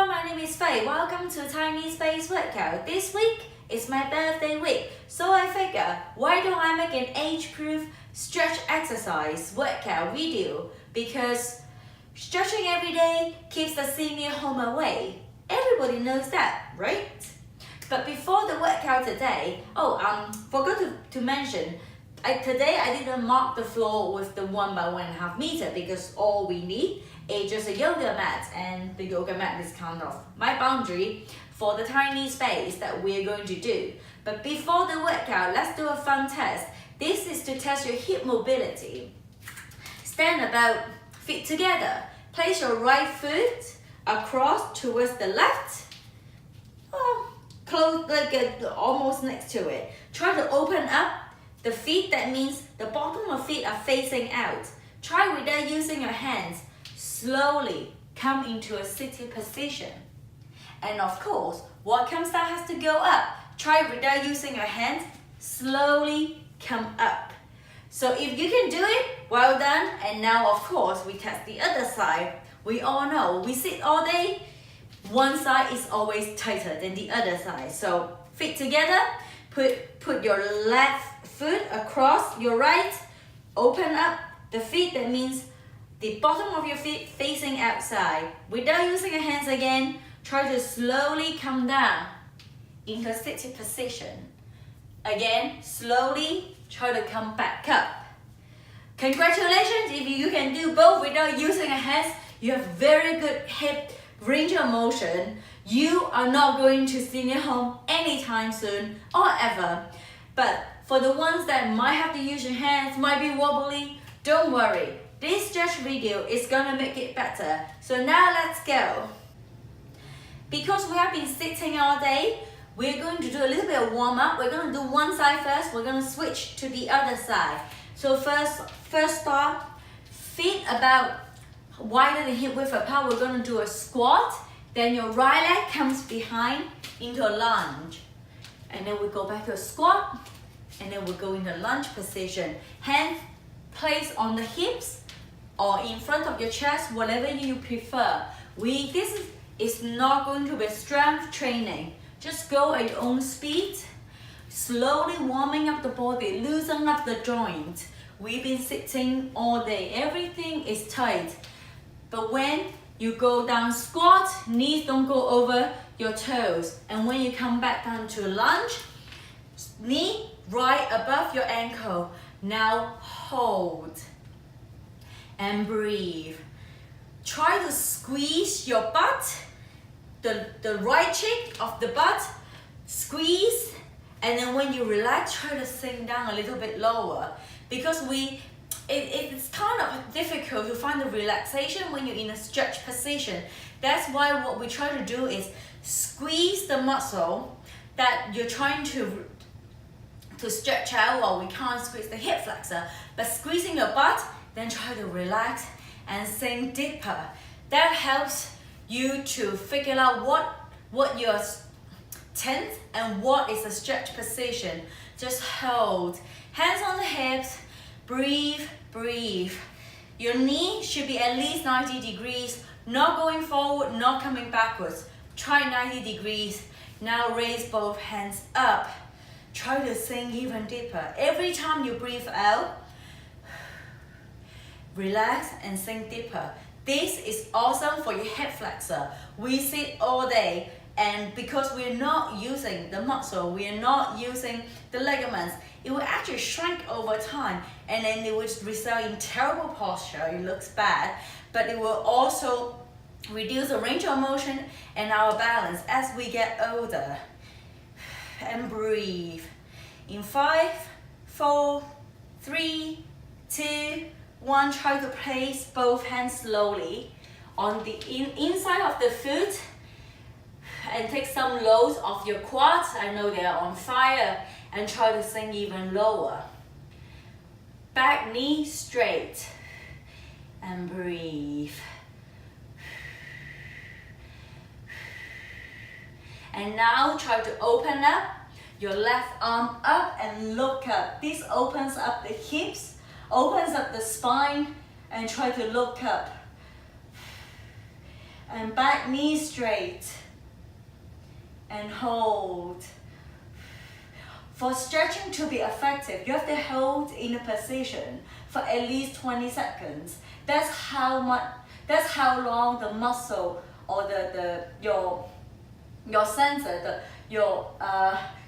my name is Faye. Welcome to Tiny Space Workout. This week is my birthday week, so I figure why don't I make an age-proof stretch exercise workout video, because stretching every day keeps the senior home away. Everybody knows that, right? But before the workout today, forgot to mention, today I didn't mark the floor with the 1 by 1.5 meter because all we need is just a yoga mat, and the yoga mat is kind of my boundary for the tiny space that we're going to do. But before the workout, let's do a fun test. This is to test your hip mobility. Stand about feet together. Place your right foot across towards the left. Close, almost next to it. Try to open up the feet. That means the bottom of feet are facing out. Try without using your hands. Slowly come into a sitting position. And of course, what comes down has to go up. Try without using your hands. Slowly come up. So if you can do it, well done. And now of course, we test the other side. We all know we sit all day. One side is always tighter than the other side. So feet together, put your left foot across your right, open up the feet. That means the bottom of your feet facing outside. Without using your hands again, try to slowly come down into a sitting position. Again, slowly try to come back up. Congratulations, if you can do both without using your hands, you have very good hip range of motion. You are not going to senior home anytime soon or ever. But for the ones that might have to use your hands, might be wobbly, don't worry. This stretch video is gonna make it better. So now let's go. Because we have been sitting all day, we're going to do a little bit of warm up. We're gonna do one side first, we're gonna switch to the other side. So first start, feet about wider than hip width apart. We're gonna do a squat. Then your right leg comes behind into a lunge. And then we go back to a squat. And then we go into lunge position. Hands placed on the hips or in front of your chest, whatever you prefer. This is not going to be strength training. Just go at your own speed. Slowly warming up the body, loosen up the joint. We've been sitting all day. Everything is tight. But when you go down squat, knees don't go over your toes. And when you come back down to lunge, knee right above your ankle. Now hold and breathe. Try to squeeze your butt, the right cheek of the butt, squeeze, and then when you relax, try to sink down a little bit lower, because it's kind of difficult to find the relaxation when you're in a stretch position. That's why what we try to do is squeeze the muscle that you're trying to stretch out. Well, we can't squeeze the hip flexor, but squeezing your butt, then try to relax and sink deeper. That helps you to figure out what your tense and what is a stretch position. Just hold, hands on the hips, breathe, breathe. Your knee should be at least 90 degrees, not going forward, not coming backwards. Try 90 degrees. Now raise both hands up. Try to sink even deeper. Every time you breathe out, relax and sink deeper. This is awesome for your hip flexor. We sit all day, and because we're not using the muscle, we're not using the ligaments, it will actually shrink over time, and then it will result in terrible posture. It looks bad, but it will also reduce the range of motion and our balance as we get older. And breathe. In 5, 4, 3, 2, 1. Try to place both hands slowly on the inside of the foot and take some loads off your quads. I know they are on fire, and try to sink even lower. Back knee straight and breathe. And now try to open up your left arm up and look up. This opens up the hips, opens up the spine, and try to look up. And back knee straight. And hold. For stretching to be effective, you have to hold in a position for at least 20 seconds. That's how long the muscle or your sensor,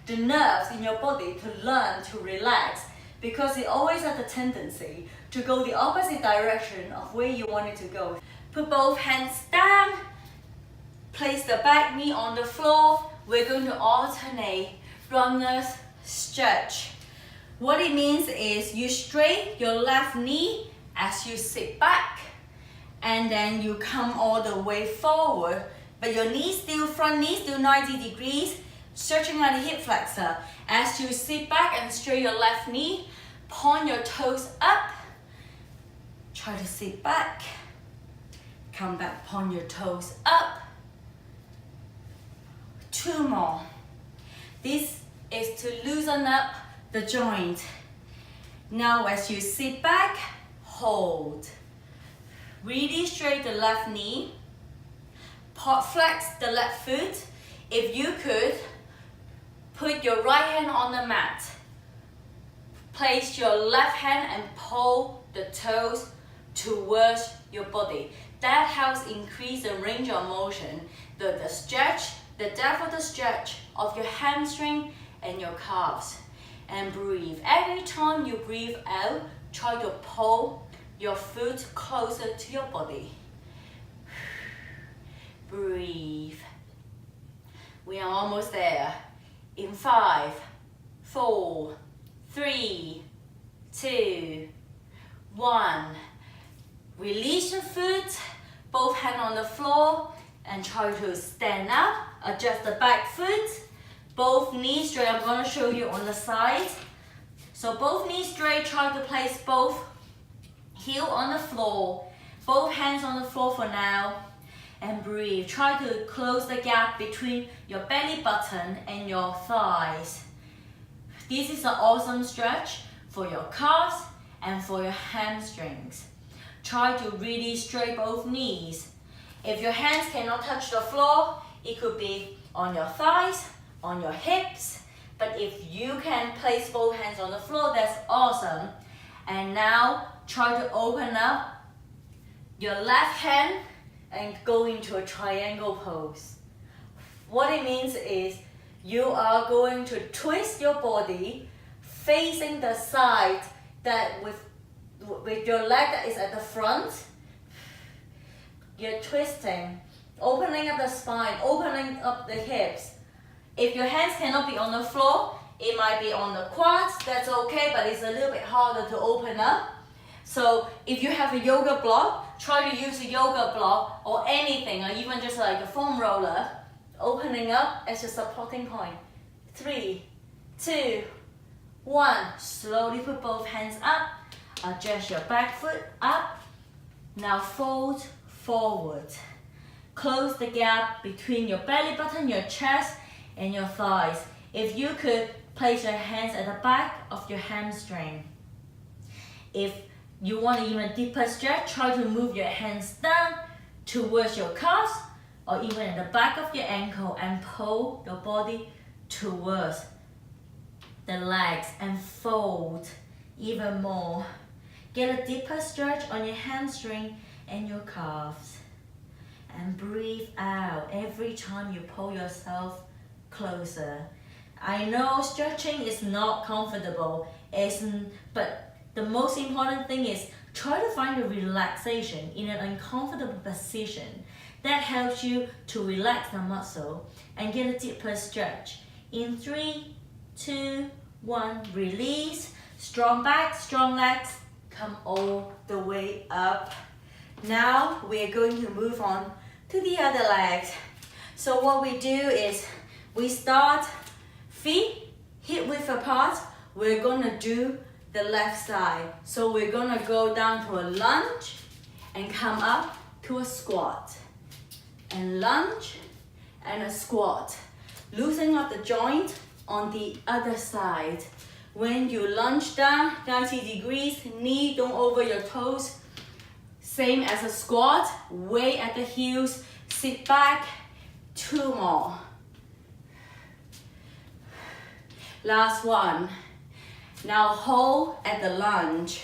the nerves in your body to learn to relax, because it always has a tendency to go the opposite direction of where you want it to go. Put both hands down, place the back knee on the floor. We're going to alternate runner's stretch. What it means is you straighten your left knee as you sit back, and then you come all the way forward, but your front knee still 90 degrees, stretching out the hip flexor. As you sit back and straighten your left knee, point your toes up, try to sit back, come back, point your toes up. 2 more. This is to loosen up the joint. Now as you sit back, hold. Really straight the left knee. Flex the left foot. If you could, put your right hand on the mat. Place your left hand and pull the toes towards your body. That helps increase the range of motion, the stretch, the depth of the stretch of your hamstring and your calves. And breathe. Every time you breathe out, try to pull your foot closer to your body. Breathe. We are almost there. In 5, 4, 3, 2, 1. Release your foot, both hands on the floor, and try to stand up. Adjust the back foot, both knees straight. I'm going to show you on the side. So both knees straight, try to place both heel on the floor, both hands on the floor for now, and breathe. Try to close the gap between your belly button and your thighs. This is an awesome stretch for your calves and for your hamstrings. Try to really straighten both knees. If your hands cannot touch the floor, it could be on your thighs, on your hips, but if you can place both hands on the floor, that's awesome. And now try to open up your left hand and go into a triangle pose. What it means is you are going to twist your body facing the side that with your leg that is at the front. You're twisting, opening up the spine, opening up the hips. If your hands cannot be on the floor, it might be on the quads, that's okay, but it's a little bit harder to open up. So if you have a yoga block, try to use a yoga block or anything, or even just like a foam roller, opening up as your supporting point. 3, 2, 1. Slowly put both hands up. Adjust your back foot up. Now fold forward. Close the gap between your belly button, your chest, and your thighs. If you could, place your hands at the back of your hamstring. If you want an even deeper stretch, try to move your hands down towards your calves or even at the back of your ankle and pull your body towards the legs and fold even more. Get a deeper stretch on your hamstring and your calves. And breathe out every time you pull yourself closer. I know stretching is not comfortable, but the most important thing is try to find a relaxation in an uncomfortable position. That helps you to relax the muscle and get a deeper stretch. In 3, 2, 1, release. Strong back, strong legs, come all the way up. Now we're going to move on to the other legs. So what we do is we start feet hip width apart. We're gonna do the left side. So we're gonna go down to a lunge and come up to a squat. And lunge and a squat. Loosen up the joint on the other side. When you lunge down 90 degrees, knee don't over your toes. Same as a squat, weight at the heels, Sit back, 2 more. Last one. Now hold at the lunge.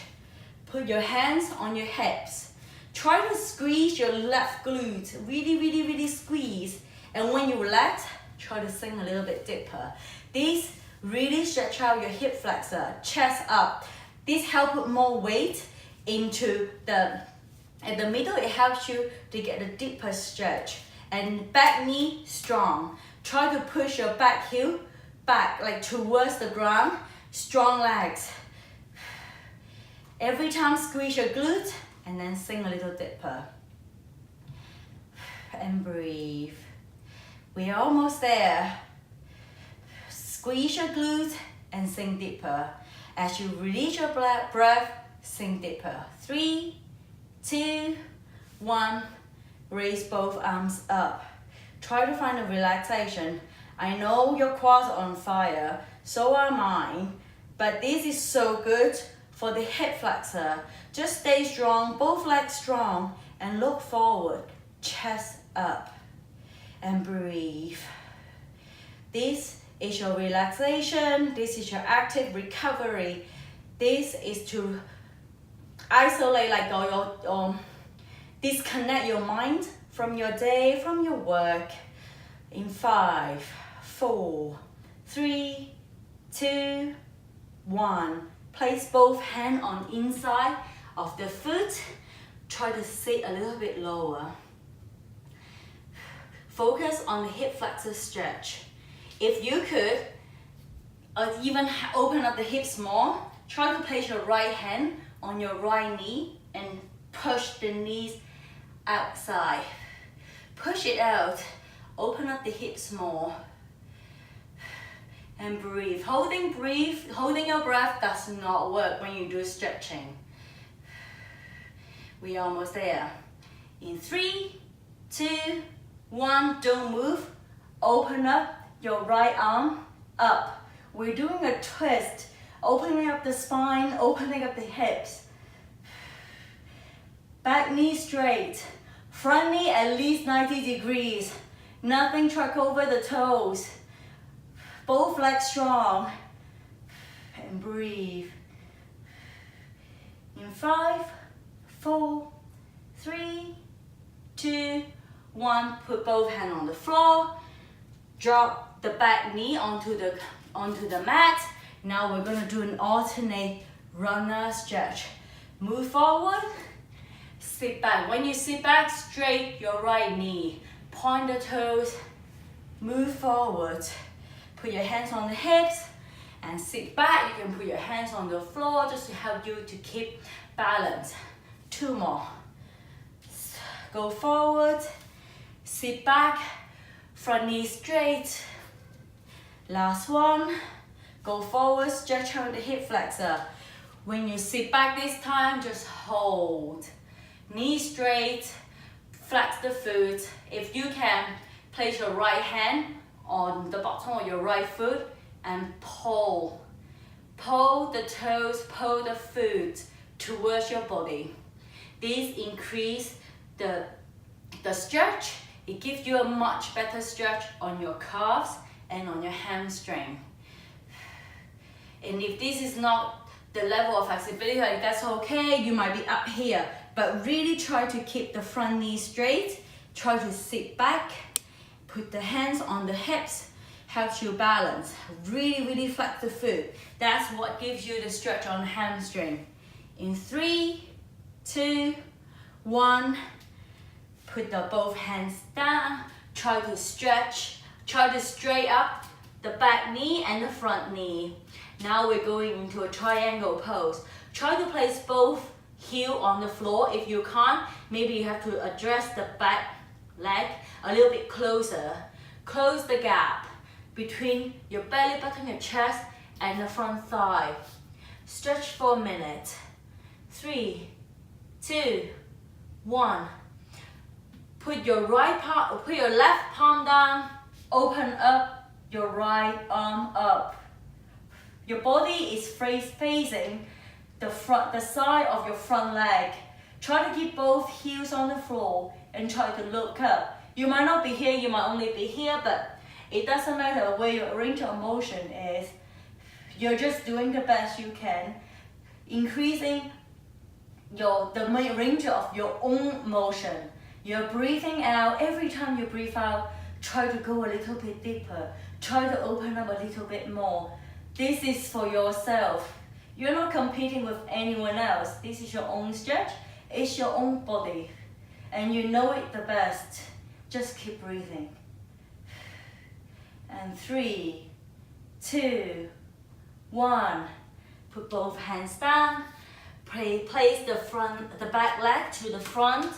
Put your hands on your hips. Try to squeeze your left glute. Really squeeze. And when you relax, try to sink a little bit deeper. This really stretch out your hip flexor, chest up. This helps put more weight into at the middle. It helps you to get a deeper stretch. And back knee strong. Try to push your back heel back like towards the ground. Strong legs. Every time squeeze your glute and then sink a little deeper. And breathe. We are almost there. Squeeze your glute and sink deeper. As you release your breath, sink deeper. 3, 2, 1. Raise both arms up. Try to find a relaxation. I know your quads are on fire, so are mine, but this is so good for the hip flexor. Just stay strong, both legs strong, and look forward, chest up, and breathe. This is your relaxation. This is your active recovery. This is to isolate, like disconnect your mind from your day, from your work. In 5, 4, 3, 2, 1. Place both hands on inside of the foot. Try to sit a little bit lower. Focus on the hip flexor stretch. If you could even open up the hips more, try to place your right hand on your right knee and push the knees outside. Push it out. Open up the hips more. And breathe. Holding your breath does not work when you do stretching. We are almost there. In 3, 2, 1, don't move. Open up your right arm up. We're doing a twist, opening up the spine, opening up the hips. Back knee straight, front knee at least 90 degrees. Nothing tuck over the toes. Both legs strong. And breathe. In 5, 4, 3, 2, 1. Put both hands on the floor. Drop the back knee onto the mat. Now we're going to do an alternate runner stretch. Move forward, sit back. When you sit back, straight your right knee. Point the toes, move forward. Put your hands on the hips and sit back. You can put your hands on the floor just to help you to keep balance. 2 more. Go forward, sit back, front knee straight. Last one. Go forward, stretch out the hip flexor. When you sit back this time, just hold. Knee straight, flex the foot. If you can, place your right hand on the bottom of your right foot and pull. Pull the toes, pull the foot towards your body. This increases the stretch. It gives you a much better stretch on your calves and on your hamstring. And if this is not the level of flexibility, that's okay. You might be up here, but really try to keep the front knee straight. Try to sit back. Put the hands on the hips. Helps you balance. Really flex the foot. That's what gives you the stretch on the hamstring. In 3, 2, 1. Put both hands down. Try to stretch. Try to straighten up the back knee and the front knee. Now we're going into a triangle pose. Try to place both heels on the floor. If you can't, maybe you have to adjust the back leg a little bit closer. Close the gap between your belly button, your chest, and the front thigh. Stretch for a minute. 3, 2, 1. Put your left palm down. Open up your right arm up. Your body is facing the side of your front leg. Try to keep both heels on the floor and try to look up. You might not be here, you might only be here, but it doesn't matter where your range of motion is. You're just doing the best you can, increasing the range of your own motion. You're breathing out. Every time you breathe out, try to go a little bit deeper. Try to open up a little bit more. This is for yourself. You're not competing with anyone else. This is your own stretch. It's your own body. And you know it the best. Just keep breathing. And 3, 2, 1. Put both hands down. Place the back leg to the front.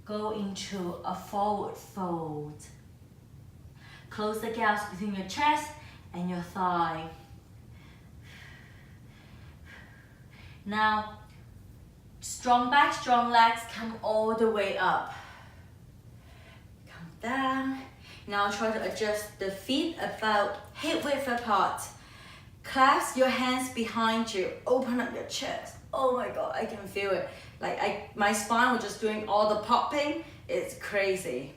Go into a forward fold. Close the gaps between your chest and your thigh. Now, strong back, strong legs, come all the way up. Come down. Now try to adjust the feet about hip width apart. Clasp your hands behind you. Open up your chest. Oh my God, I can feel it. Like my spine was just doing all the popping. It's crazy.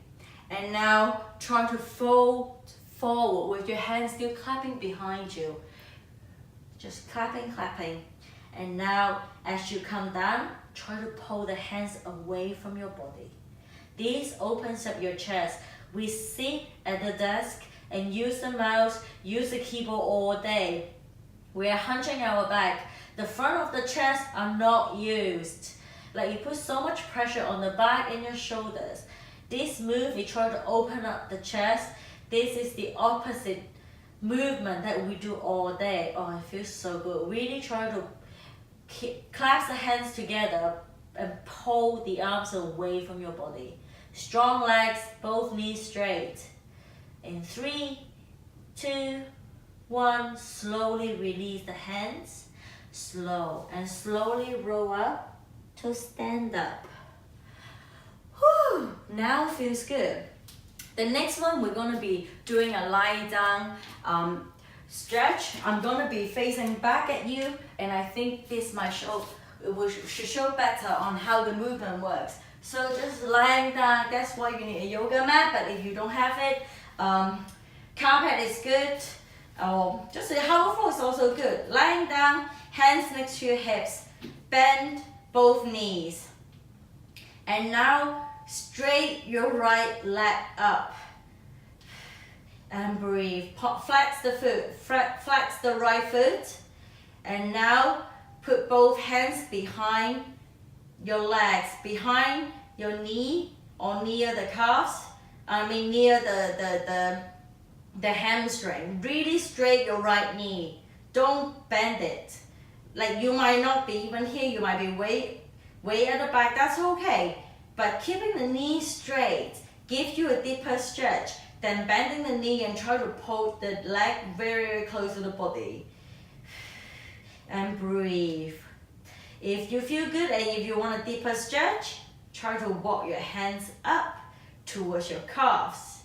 And now try to fold forward with your hands still clapping behind you. Just clapping, clapping. And now as you come down, try to pull the hands away from your body. This opens up your chest. We sit at the desk and use the mouse, use the keyboard all day. We are hunching our back. The front of the chest are not used. Like you put so much pressure on the back and your shoulders. This move, you try to open up the chest. This is the opposite movement that we do all day. Oh, it feels so good. Really try to clasp the hands together and pull the arms away from your body. Strong legs, both knees straight. In 3, 2, 1, slowly release the hands. Slow and slowly roll up to stand up. Whew, now feels good. The next one, we're going to be doing a lie down stretch. I'm going to be facing back at you, and I think this might should show better on how the movement works. So just lying down, that's why you need a yoga mat, but if you don't have it, carpet is good. Just a hardwood floor is also good. Lying down, hands next to your hips, bend both knees. And now straight your right leg up. And breathe. Flex the foot, flex the right foot. And now put both hands behind your legs, behind your knee or near the calves. Near the hamstring. Really straight your right knee. Don't bend it. Like you might not be even here, you might be way at the back, that's okay. But keeping the knee straight gives you a deeper stretch than bending the knee and try to pull the leg very, very close to the body. And breathe. If you feel good and if you want a deeper stretch, try to walk your hands up towards your calves.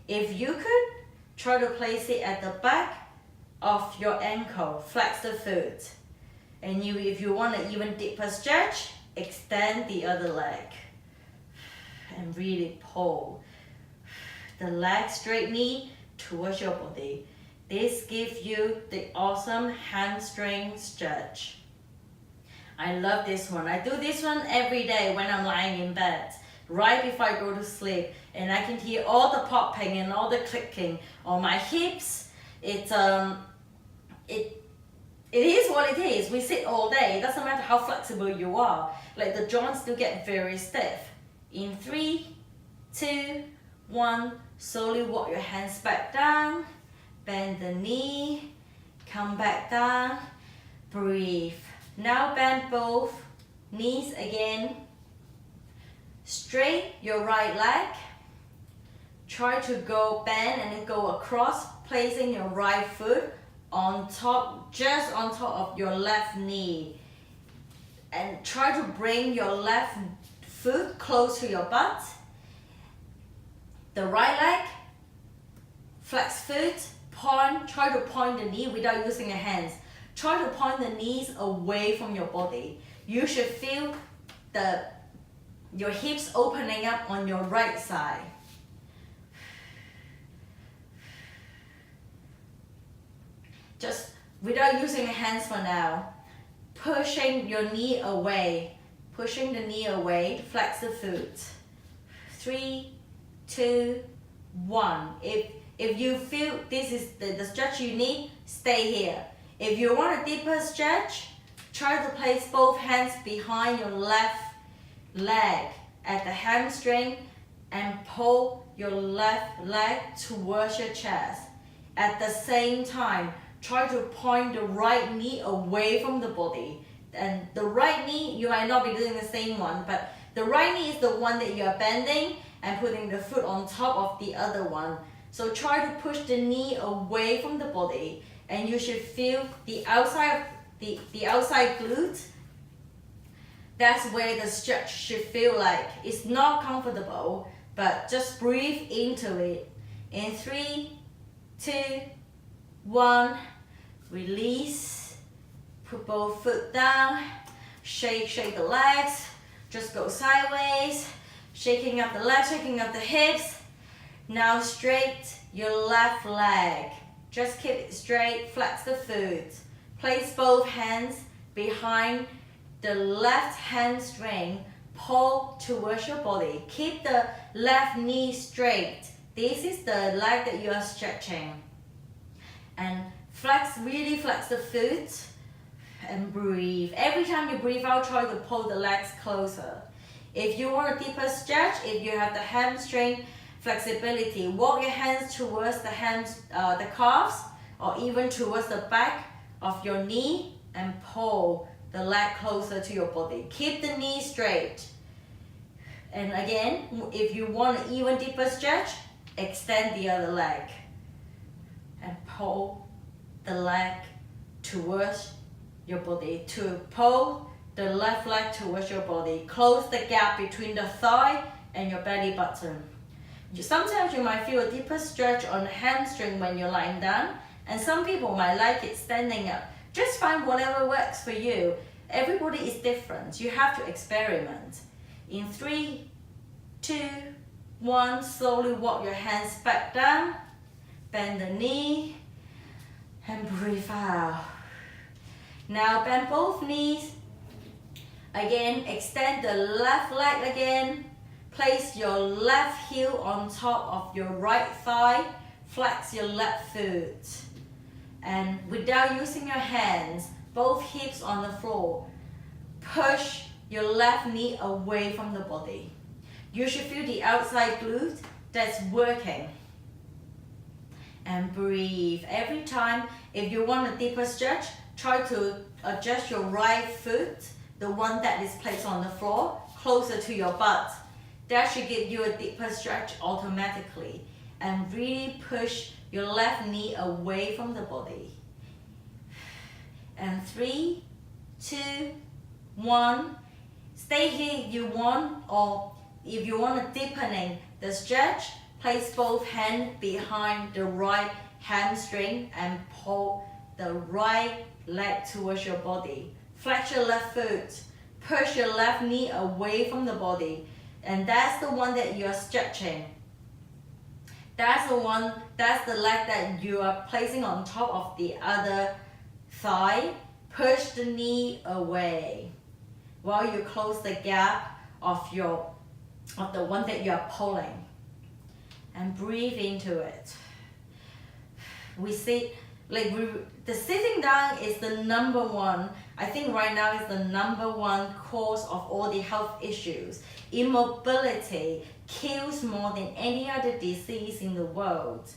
If you could, try to place it at the back of your ankle. Flex the foot. And if you want an even deeper stretch, extend the other leg. And really pull the leg, straight knee towards your body. This gives you the awesome hamstring stretch. I love this one. I do this one every day when I'm lying in bed, right before I go to sleep. And I can hear all the popping and all the clicking on my hips. It is what it is. We sit all day. It doesn't matter how flexible you are. Like the joints still get very stiff. In 3, 2, 1, slowly walk your hands back down. Bend the knee. Come back down. Breathe. Now bend both knees again. Straight your right leg. Try to go bend and then go across, placing your right foot on top, just on top of your left knee. And try to bring your left foot close to your butt. The right leg, flex foot, point, try to point the knee without using your hands. Try to point the knees away from your body. You should feel your hips opening up on your right side. just without using your hands for now, pushing your knee away, pushing the knee away to flex the foot. 3, 2, 1. If you feel this is the stretch you need, stay here. If you want a deeper stretch, try to place both hands behind your left leg at the hamstring and pull your left leg towards your chest. At the same time, try to point the right knee away from the body. And the right knee, you might not be doing the same one, but the right knee is the one that you are bending and putting the foot on top of the other one. So try to push the knee away from the body, and you should feel the outside the outside glute. That's where the stretch should feel like. It's not comfortable, but just breathe into it. In 3, 2, 1, release. Put both foot down. Shake the legs. Just go sideways. Shaking up the legs, shaking up the hips. Now straight your left leg. Just keep it straight, flex the foot. Place both hands behind the left hamstring, pull towards your body. Keep the left knee straight. This is the leg that you are stretching. And really flex the foot and breathe. Every time you breathe out, try to pull the legs closer. If you want a deeper stretch, if you have the hamstring flexibility, walk your hands towards the calves or even towards the back of your knee and pull the leg closer to your body. Keep the knee straight. And again, if you want an even deeper stretch, extend the other leg and pull the leg towards your body. To pull the left leg towards your body. Close the gap between the thigh and your belly button. Sometimes you might feel a deeper stretch on the hamstring when you're lying down, and some people might like it standing up. Just find whatever works for you. Everybody is different. You have to experiment. In 3, 2, 1, slowly walk your hands back down, bend the knee, and breathe out. Now bend both knees. Again, extend the left leg again. Place your left heel on top of your right thigh. Flex your left foot. And without using your hands, both hips on the floor, push your left knee away from the body. You should feel the outside glute that's working. And breathe. Every time, if you want a deeper stretch, try to adjust your right foot, the one that is placed on the floor, closer to your butt. That should give you a deeper stretch automatically. And really push your left knee away from the body. And 3, 2, 1. Stay here if you want, or if you want to deepening the stretch, place both hands behind the right hamstring and pull the right leg towards your body. Flex your left foot. Push your left knee away from the body. And that's the one that you're stretching. That's the leg that you are placing on top of the other thigh. Push the knee away while you close the gap of the one that you are pulling. And breathe into it. The sitting down is the number one. I think right now is the number one cause of all the health issues. Immobility kills more than any other disease in the world.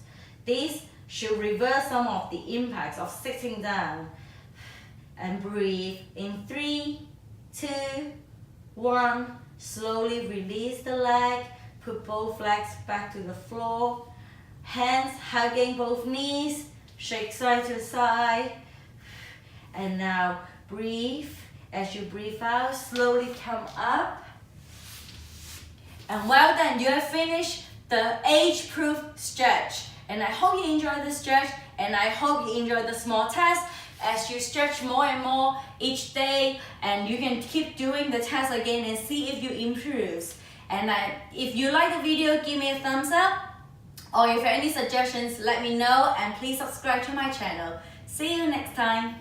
This should reverse some of the impacts of sitting down. And breathe in 3, 2, 1. Slowly release the leg. Put both legs back to the floor. Hands hugging both knees. Shake side to side. And now breathe. As you breathe out, slowly come up. And well done, you have finished the age-proof stretch. And I hope you enjoyed the stretch, and I hope you enjoyed the small test as you stretch more and more each day, and you can keep doing the test again and see if you improve. And if you like the video, give me a thumbs up. Or if you have any suggestions, let me know and please subscribe to my channel. See you next time.